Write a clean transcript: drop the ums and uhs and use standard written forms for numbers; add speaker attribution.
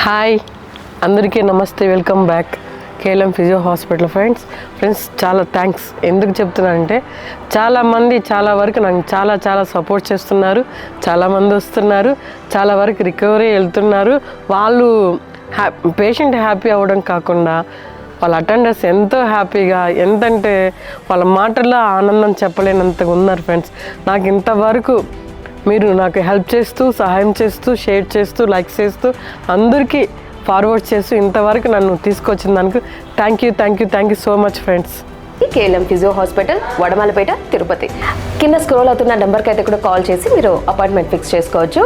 Speaker 1: Hi అందరికీ నమస్తే, welcome back KLM physio hospital. Friends చాలా థ్యాంక్స్. ఎందుకు చెప్తున్నానంటే చాలామంది చాలా వరకు నాకు చాలా సపోర్ట్ చేస్తున్నారు. చాలామంది వస్తున్నారు, చాలా వరకు రికవరీ వెళ్తున్నారు. వాళ్ళు పేషెంట్ హ్యాపీ అవ్వడం కాకుండా వాళ్ళ అటెండర్స్ ఎంతో హ్యాపీగా, ఎంతంటే వాళ్ళ మాటల్లో ఆనందం చెప్పలేనంతగా ఉన్నారు. ఫ్రెండ్స్, నాకు ఇంతవరకు మీరు నాకు హెల్ప్ చేస్తూ, సహాయం చేస్తూ, షేర్ చేస్తూ, లైక్ చేస్తూ, అందరికీ ఫార్వర్డ్ చేస్తూ ఇంతవరకు నన్ను తీసుకొచ్చిన దానికి thank you so much friends.
Speaker 2: KLM physio hospital, Vadamalapeta, Tirupati. కింద స్క్రోల్ అవుతున్న నెంబర్కి అయితే కూడా కాల్ చేసి మీరు అపాయింట్మెంట్ ఫిక్స్ చేసుకోవచ్చు.